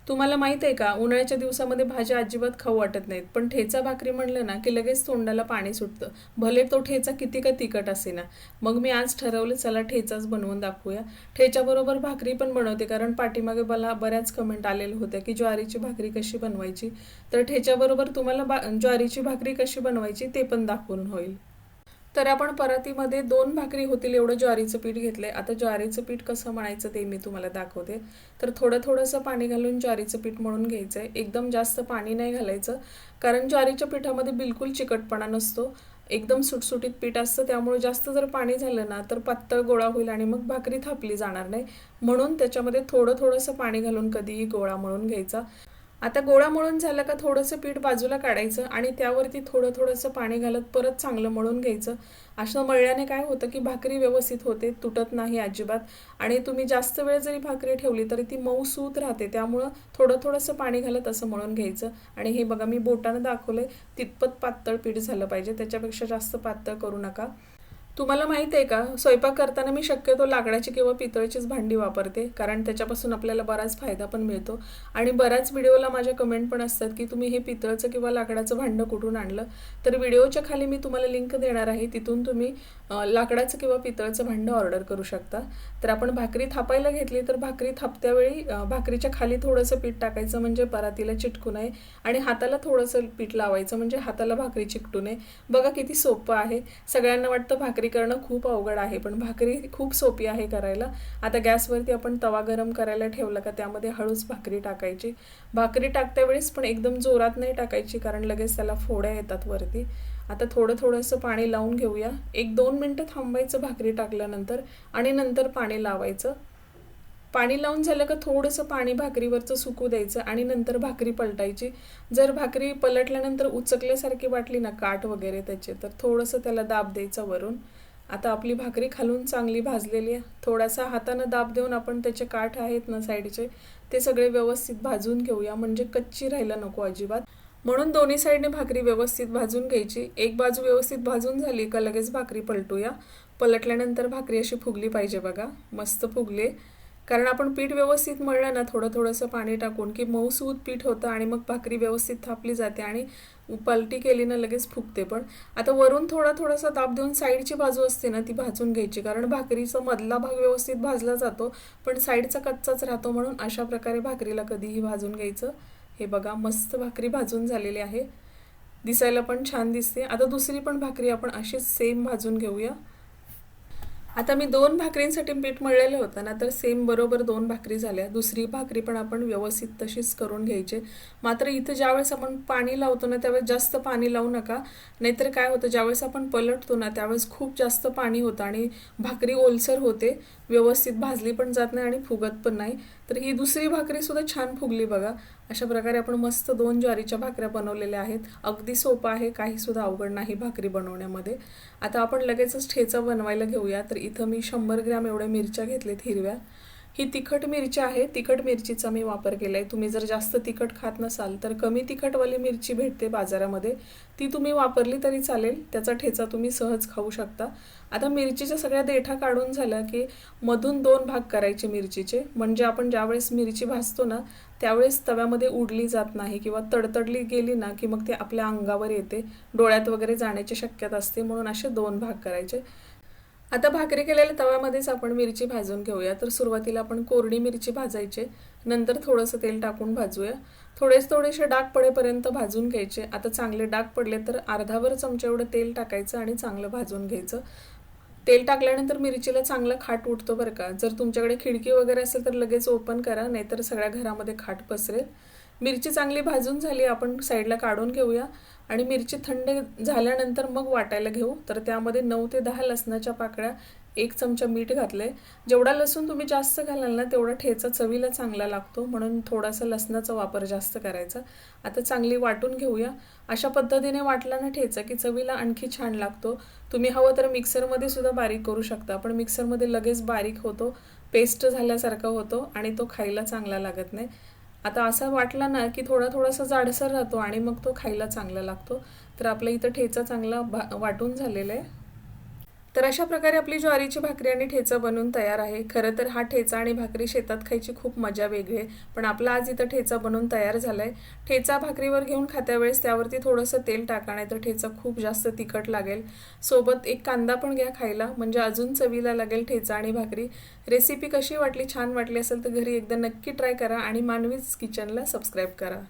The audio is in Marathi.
तुम्हाला माहित आहे का, उन्हाळ्याच्या दिवसामध्ये भाज्या अजिबात खाऊ वाटत नाहीत, पण ठेचा भाकरी म्हणलं ना की लगेच तोंडाला पाणी सुटतं. भले तो ठेचा किती का तिखट असेना. मग मी आज ठरवलं, चला ठेचाच बनवून दाखवूया. ठेच्याबरोबर भाकरी पण बनवते, कारण पाठीमागे मला बऱ्याच कमेंट आलेल्या होत्या की ज्वारीची भाकरी कशी बनवायची. तर ठेच्याबरोबर तुम्हाला ज्वारीची भाकरी कशी बनवायची ते पण दाखवून होईल. तर आपण परातीमध्ये 2 भाकरी होतील एवढं ज्वारीचं पीठ घेतलंय. आता ज्वारीचं पीठ कसं मळायचं ते मी तुम्हाला दाखवते. तर थोडंसं पाणी घालून ज्वारीचं पीठ मळून घ्यायचंय. एकदम जास्त पाणी नाही घालायचं, कारण ज्वारीच्या पिठामध्ये बिलकुल चिकटपणा नसतो. एकदम सुटसुटीत पीठ असतं, त्यामुळे जास्त जर पाणी झालं ना तर पातळ गोळा होईल आणि मग भाकरी थापली जाणार नाही. म्हणून त्याच्यामध्ये थोडंसं पाणी घालून कधीही गोळा मळून घ्यायचा. आता गोळा मळून झाला का थोडंसं पीठ बाजूला काढायचं आणि त्यावरती थोडंसं पाणी घालत परत चांगलं मळून घ्यायचं. असं मळल्याने काय होतं की भाकरी व्यवस्थित होते, तुटत नाही अजिबात. आणि तुम्ही जास्त वेळ जरी भाकरी ठेवली तरी ती मऊसूत राहते. त्यामुळं थोडंसं पाणी घालत असं मळून घ्यायचं. आणि हे बघा, मी बोटानं दाखवलंय तितपत पातळ पीठ झालं पाहिजे, त्याच्यापेक्षा जास्त पातळ करू नका. तुम्हाला माहित आहे का, स्वयंपाक करताना मी शक्यतो लाकडाची किंवा पितळेचीच भांडी वापरते, कारण त्याच्यापासून आपल्याला बराच फायदा पण मिळतो. आणि बऱ्याच व्हिडिओला माझ्या कमेंट पण असतात की तुम्ही हे पितळचं किंवा लाकडाचं भांडं कुठून आणलं. तर व्हिडिओच्या खाली मी तुम्हाला लिंक देणार आहे, तिथून तुम्ही लाकडाचं किंवा पितळचं भांडं ऑर्डर करू शकता. तर आपण भाकरी थापायला घेतली तर भाकरी थापत्यावेळी भाकरीच्या खाली थोडंसं पीठ टाकायचं, म्हणजे परातीला चिटकू नये. आणि हाताला थोडंसं पीठ लावायचं, म्हणजे हाताला भाकरी चिकटू नये. बघा किती सोपं आहे. सगळ्यांना वाटतं भाकरी करणं खूप अवघड आहे, पण भाकरी खूप सोपी आहे करायला. आता गॅसवरती आपण तवा गरम करायला ठेवला का त्यामध्ये हळूच भाकरी टाकायची. भाकरी टाकत्या वेळेस पण एकदम जोरात नाही टाकायची, कारण लगेच त्याला फोड्या येतात वरती. आता थोडंसं पाणी लावून घेऊया. 1-2 मिनटं थांबायचं भाकरी टाकल्यानंतर आणि नंतर पाणी लावायचं. पाणी लावून झालं का थोडंसं पाणी भाकरीवरचं सुकू द्यायचं आणि नंतर भाकरी पलटायची. जर भाकरी पलटल्यानंतर उचकल्यासारखी वाटली ना काठ वगैरे त्याचे, तर थोडंसं त्याला दाब द्यायचा वरून. आता आपली भाकरी खालून चांगली भाजलेली आहे. थोडासा हातानं दाब देऊन आपण त्याचे काठ आहेत ना साईडचे, ते सगळे व्यवस्थित भाजून घेऊया, म्हणजे कच्ची राहायला नको अजिबात. म्हणून दोन्ही साईडने भाकरी व्यवस्थित भाजून घ्यायची. एक बाजू व्यवस्थित भाजून झाली का लगेच भाकरी पलटूया. पलटल्यानंतर भाकरी अशी फुगली पाहिजे बघा, मस्त फुगले. कारण आपण पीठ व्यवस्थित मळलं ना थोडंसं पाणी टाकून की मऊसूत पीठ होतं आणि मग भाकरी व्यवस्थित थापली जाते आणि पलटी केली ना लगेच फुगते पण. आता वरून थोडासा दाब देऊन साईडची बाजू असते ना ती भाजून घ्यायची, कारण भाकरीचा मधला भाग व्यवस्थित भाजला जातो पण साईडचा कच्चाच राहतो. म्हणून अशा प्रकारे भाकरीला कधीही भाजून घ्यायचं. हे बघा, मस्त भाकरी भाजून झालेली आहे, दिसायला पण छान दिसते. आता दुसरी पण भाकरी आपण अशीच सेम भाजून घेऊया. आता मी 2 भाकरींसाठी पीठ मळलेलं होतं ना, तर सेम बरोबर 2 भाकरी झाल्या. दुसरी भाकरी पण आपण व्यवस्थित तशीच करून घ्यायची. मात्र इथं ज्यावेळेस आपण पाणी लावतो ना त्यावेळेस जास्त पाणी लावू नका, नाहीतर काय होतं ज्यावेळेस आपण पलटतो ना त्यावेळेस खूप जास्त पाणी होतं आणि भाकरी ओलसर होते, व्यवस्थित भाजली पण जात नाही आणि फुगत पण नाही. तर ही दुसरी भाकरी सुद्धा छान फुगली बघा. अशा प्रकारे आपण मस्त 2 ज्वारीच्या भाकऱ्या बनवलेल्या आहेत. अगदी सोपं आहे, काही सुद्धा अवघड नाही भाकरी बनवण्यामध्ये. आता आपण लगेचच ठेचा बनवायला घेऊया. तर इथं मी 100 ग्रॅम एवढ्या मिरच्या घेतल्यात हिरव्या. ही तिखट मिरची आहे, तिखट मिरचीचा मी वापर केलाय. तुम्ही जर जास्त तिखट खात नसाल तर कमी तिखटवाली मिरची भेटते बाजारामध्ये, ती तुम्ही वापरली तरी चालेल. त्याचा ठेचा तुम्ही सहज खाऊ शकता. आता मिरचीच्या सगळ्या देठा काढून झाल्या की मधून 2 भाग करायचे मिरचीचे, म्हणजे आपण ज्यावेळेस मिरची भाजतो ना त्यावेळेस तव्यामध्ये उडली जात नाही किंवा तडतडली गेली ना की मग ते आपल्या अंगावर येते, डोळ्यात वगैरे जाण्याची शक्यता असते. म्हणून असे 2 भाग करायचे. आता भाकरी केलेल्या तव्यामध्येच आपण मिरची भाजून घेऊया. तर सुरुवातीला आपण कोरडी मिरची भाजायचे, नंतर थोडंसं तेल टाकून भाजूया. थोडेसे डाग पडेपर्यंत भाजून घ्यायचे. आता चांगले डाग पडले तर अर्धाभर चमचा एवढं तेल टाकायचं आणि चांगलं भाजून घ्यायचं. तेल टाकल्यानंतर मिरचीला चांगला खाट उठतो बरं का. जर तुमच्याकडे खिडकी वगैरे असेल तर लगेच ओपन करा, नाहीतर सगळ्या घरामध्ये खाट पसरेल. मिरची चांगली भाजून झाली, आपण साईडला काढून घेऊया. आणि मिरची थंड झाल्यानंतर मग वाटायला घेऊ. तर त्यामध्ये 9 ते 10 लसणाच्या पाकळ्या, 1 चमचा मीठ घातले. जेवढा लसूण तुम्ही जास्त घालाल ना तेवढा ठेचा चवीला चांगला लागतो, म्हणून थोडासा लसणाचा वापर जास्त करायचा. आता चांगली वाटून घेऊया. अशा पद्धतीने वाटला ना ठेचा की चवीला आणखी छान लागतो. तुम्ही हवं तर मिक्सरमध्ये सुद्धा बारीक करू शकता, पण मिक्सरमध्ये लगेच बारीक होतो, पेस्ट झाल्यासारखा होतो आणि तो खायला चांगला लागत नाही. आता असा वाटला ना की थोडासा जाडसर राहतो आणि मग तो खायला चांगला लागतो. तर आपला इथं ठेचा चांगला वाटून झालेला आहे. तर अशा प्रकारे आपली ज्वारीची भाकरी आणि ठेचा बनवून तयार आहे. खरं तर हा ठेचा आणि भाकरी शेतात खायची खूप मजा वेगळी आहे. पण आपला आज इथं ठेचा बनवून तयार झालाय. ठेचा भाकरीवर घेऊन खात्यावेळेस त्यावरती थोडंसं तेल टाका, नाही तर ठेचा खूप जास्त तिखट लागेल. सोबत एक कांदा पण घ्या खायला, म्हणजे अजून चवीला लागेल ठेचा आणि भाकरी. रेसिपी कशी वाटली, छान वाटली असेल तर घरी एकदा नक्की ट्राय करा आणि मानवीज किचनला सबस्क्राईब करा.